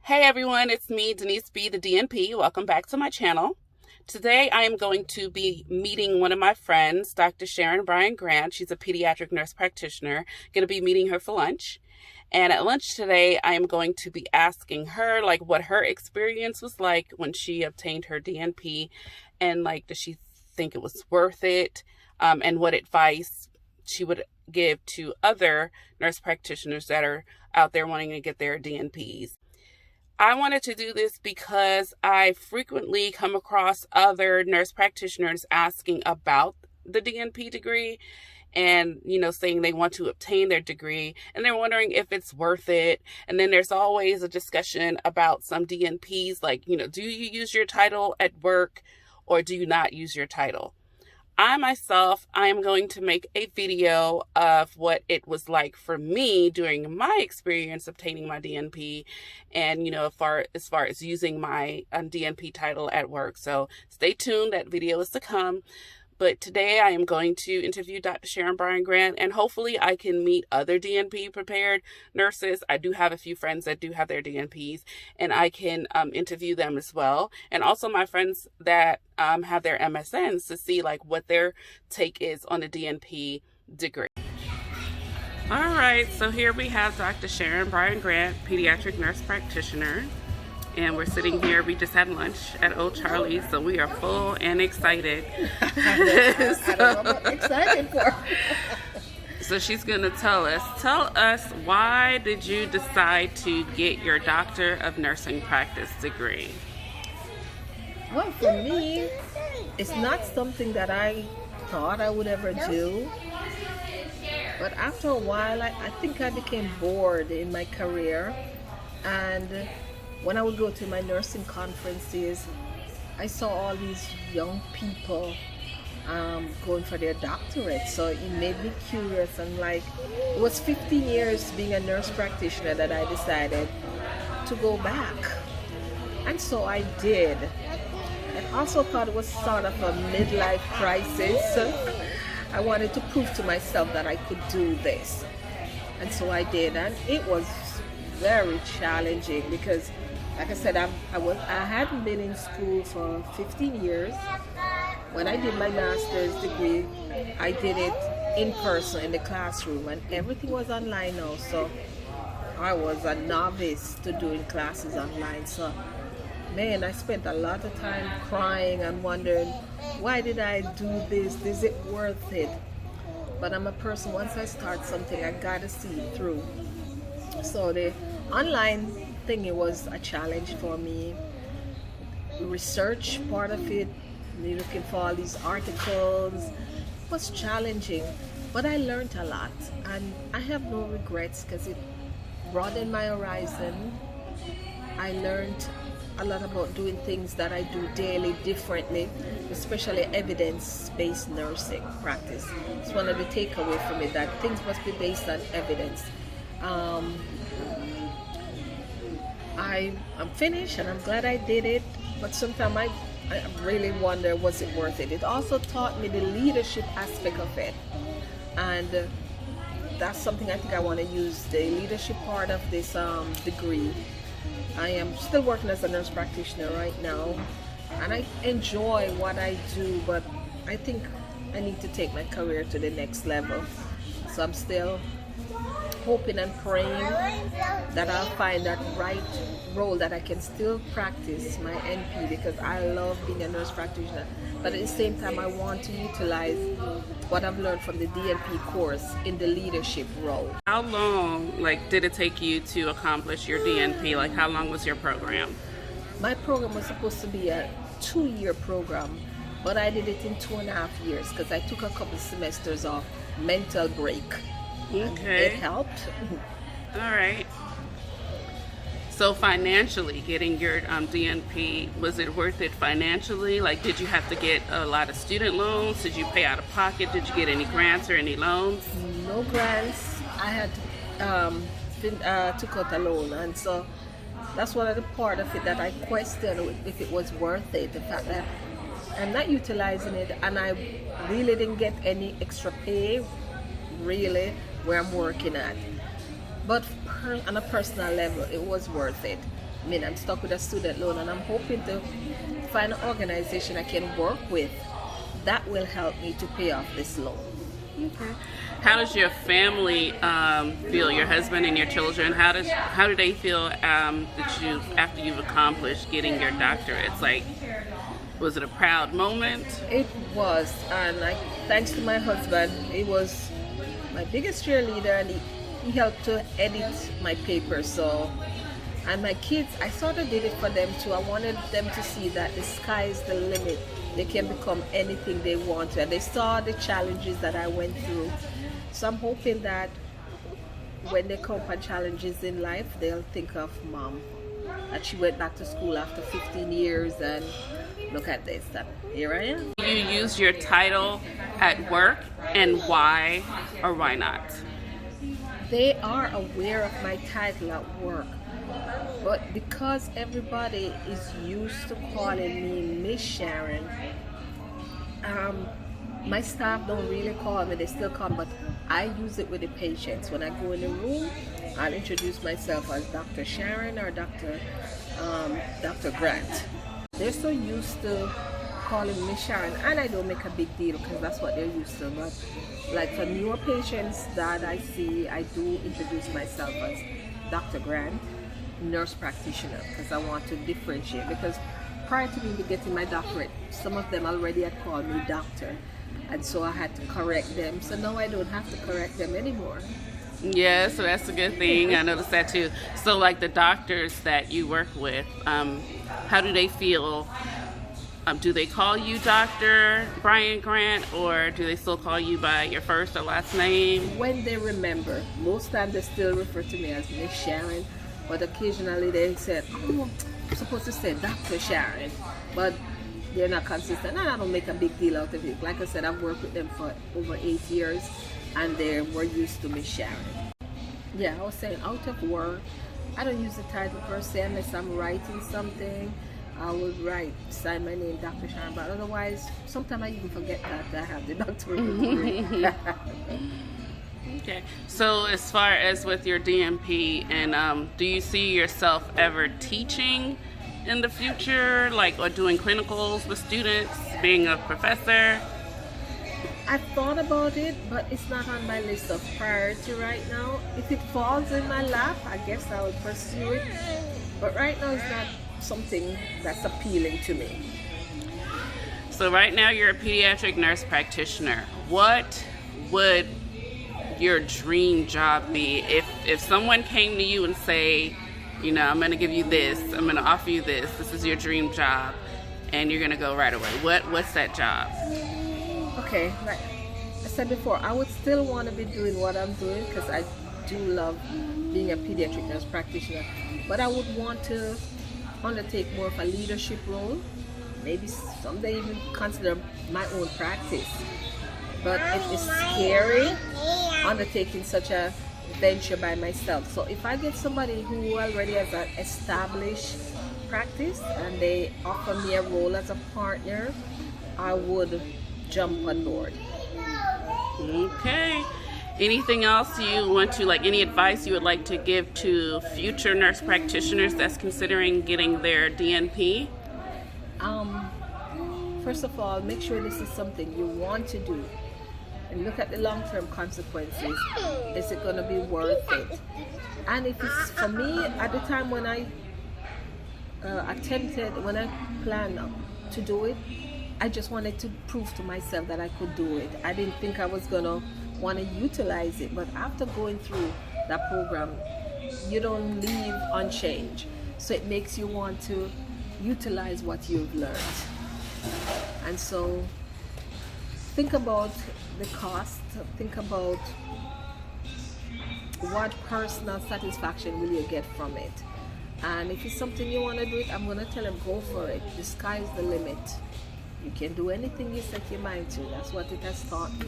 Hey everyone, it's me, Denise B, the DNP. Welcome back to my channel. Today I am going to be meeting one of my friends, Dr. Sharon Bryan-Grant. She's a pediatric nurse practitioner. Going to be meeting her for lunch. And at lunch today, I am going to be asking her what her experience was like when she obtained her DNP, and does she think it was worth it, and what advice she would give to other nurse practitioners that are out there wanting to get their DNPs. I wanted to do this because I frequently come across other nurse practitioners asking about the DNP degree and, saying they want to obtain their degree and they're wondering if it's worth it. And then there's always a discussion about some DNPs, do you use your title at work or do you not use your title? I am going to make a video of what it was like for me during my experience obtaining my DNP and, as far as using my DNP title at work. So stay tuned. That video is to come. But today I am going to interview Dr. Sharon Bryan-Grant, and hopefully I can meet other DNP prepared nurses. I do have a few friends that do have their DNPs, and I can interview them as well. And also my friends that have their MSNs to see what their take is on the DNP degree. All right, so here we have Dr. Sharon Bryan-Grant, pediatric nurse practitioner. And we're sitting here, we just had lunch at Old Charlie's, so we are full and excited. I don't know what I'm excited for. So she's going to tell us, why did you decide to get your Doctor of Nursing Practice degree? Well, for me, it's not something that I thought I would ever do. But after a while, I think I became bored in my career. And when I would go to my nursing conferences, I saw all these young people going for their doctorate. So it made me curious, and it was 15 years being a nurse practitioner that I decided to go back. And so I did. I also thought it was sort of a midlife crisis. I wanted to prove to myself that I could do this. And so I did, and it was very challenging because, like I said, I hadn't been in school for 15 years. When I did my master's degree, I did it in person in the classroom, and everything was online now. So I was a novice to doing classes online. So, man, I spent a lot of time crying and wondering, why did I do this? Is it worth it? But I'm a person, once I start something, I gotta see it through. So the online thing, it was a challenge for me. Research part of it, looking for all these articles, was challenging, but I learned a lot, and I have no regrets because it broadened my horizon. I learned a lot about doing things that I do daily differently, especially evidence-based nursing practice. It's one of the takeaways from it, that things must be based on evidence. I'm finished and I'm glad I did it, but sometimes I really wonder, was it worth it? It also taught me the leadership aspect of it, and that's something I think I want to use, the leadership part of this degree. I am still working as a nurse practitioner right now, and I enjoy what I do, but I think I need to take my career to the next level. So I'm still hoping and praying that I'll find that right role that I can still practice my NP, because I love being a nurse practitioner, but at the same time I want to utilize what I've learned from the DNP course in the leadership role. How long did it take you to accomplish your DNP? How long was your program? My program was supposed to be a 2-year program, but I did it in 2.5 years because I took a couple semesters off, mental break. Okay. It helped. All right. So financially, getting your DNP, was it worth it financially? Did you have to get a lot of student loans? Did you pay out of pocket? Did you get any grants or any loans? No grants. I had took out a loan, and so that's one of the part of it that I questioned if it was worth it. The fact that I'm not utilizing it, and I really didn't get any extra pay, really, where I'm working at. But on a personal level, it was worth it. I mean, I'm stuck with a student loan, and I'm hoping to find an organization I can work with that will help me to pay off this loan. Okay. How does your family feel? Your husband and your children? How do they feel that after you've accomplished getting your doctorate? It's like, was it a proud moment? It was, and thanks to my husband, he was my biggest cheerleader, and he helped to edit my paper. So, and my kids, I sort of did it for them too. I wanted them to see that the sky is the limit. They can become anything they want to, and they saw the challenges that I went through. So I'm hoping that when they come upon challenges in life, they'll think of Mom, that she went back to school after 15 years, and look at this, and here I am. You use your title at work, and why or why not? They are aware of my title at work, but because everybody is used to calling me Miss Sharon, my staff don't really call me. They still call me, but I use it with the patients. When I go in the room, I'll introduce myself as Dr. Sharon or Dr. Grant. They're so used to calling me Sharon, and I don't make a big deal because that's what they're used to. But like for newer patients that I see, I do introduce myself as Dr. Grant, nurse practitioner, because I want to differentiate. Because prior to me getting my doctorate, some of them already had called me doctor, and so I had to correct them. So now I don't have to correct them anymore. Yeah, so that's a good thing. I noticed that too. So like the doctors that you work with, how do they feel? Do they call you Dr. Bryan-Grant, or do they still call you by your first or last name? When they remember. Most times they still refer to me as Miss Sharon, but occasionally they said, oh, I'm supposed to say Dr. Sharon, but they're not consistent, and I don't make a big deal out of it. Like I said, I've worked with them for over 8 years, and they were used to Miss Sharon. Yeah, I was saying, out of work, I don't use the title per se unless I'm writing something. I would sign my name, Dr. Sharon, but otherwise, sometimes I even forget that I have the doctorate degree. Okay, so as far as with your DNP, and do you see yourself ever teaching in the future, like, or doing clinicals with students, being a professor? I thought about it, but it's not on my list of priority right now. If it falls in my lap, I guess I would pursue it, but right now it's not something that's appealing to me. So right now you're a pediatric nurse practitioner. What would your dream job be if someone came to you and say, you know, I'm going to give you this, I'm going to offer you this is your dream job, and you're going to go right away? What's that job? Okay, like I said before, I would still want to be doing what I'm doing because I do love being a pediatric nurse practitioner, but I would want to undertake more of a leadership role, maybe someday even consider my own practice. But it is scary undertaking such a venture by myself. So if I get somebody who already has an established practice and they offer me a role as a partner, I would jump on board. Okay. Anything else you want to, like, any advice you would like to give to future nurse practitioners that's considering getting their DNP? First of all, make sure this is something you want to do, and look at the long-term consequences. Is it going to be worth it? And if it's, for me, at the time when I when I planned to do it, I just wanted to prove to myself that I could do it. I didn't think I was going to want to utilize it, but after going through that program, you don't leave unchanged, so it makes you want to utilize what you've learned. And so think about the cost, think about what personal satisfaction will you get from it, and if it's something you want to do it, I'm going to tell them, go for it. The sky is the limit. You can do anything you set your mind to. That's what it has taught me.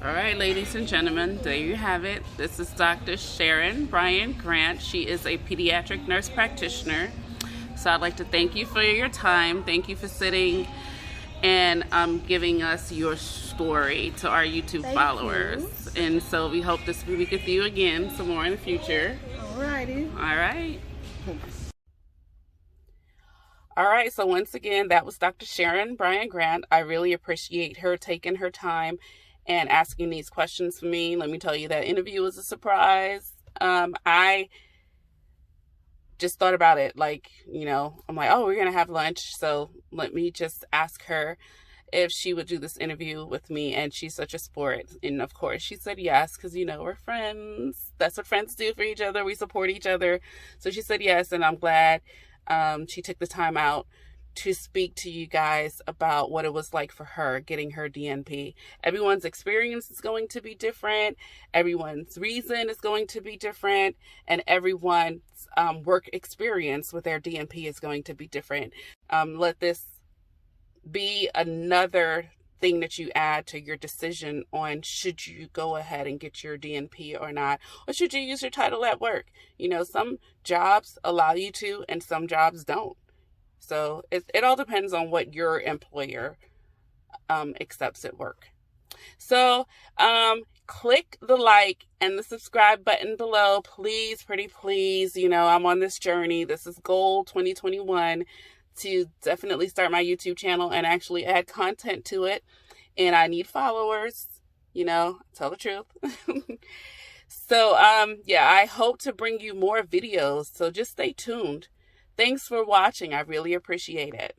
All right, ladies and gentlemen, there you have it. This is Dr. Sharon Bryan-Grant. She is a pediatric nurse practitioner. So I'd like to thank you for your time. Thank you for sitting and giving us your story to our YouTube followers. And so we hope to speak with you again some more in the future. Alrighty. All right. All right, so once again, that was Dr. Sharon Bryan-Grant. I really appreciate her taking her time and asking these questions for me. Let me tell you, that interview was a surprise. I just thought about it, like, I'm like, oh, we're going to have lunch, so let me just ask her if she would do this interview with me, and she's such a sport. And of course, she said yes, because, we're friends. That's what friends do for each other. We support each other. So she said yes, and I'm glad she took the time out to speak to you guys about what it was like for her getting her DNP. Everyone's experience is going to be different. Everyone's reason is going to be different. And everyone's work experience with their DNP is going to be different. Let this be another thing that you add to your decision on should you go ahead and get your DNP or not, or should you use your title at work. Some jobs allow you to and some jobs don't. So it all depends on what your employer accepts at work. So click the like and the subscribe button below, please, pretty please. I'm on this journey. This is goal 2021 to definitely start my YouTube channel and actually add content to it. And I need followers, tell the truth. So yeah, I hope to bring you more videos. So just stay tuned. Thanks for watching. I really appreciate it.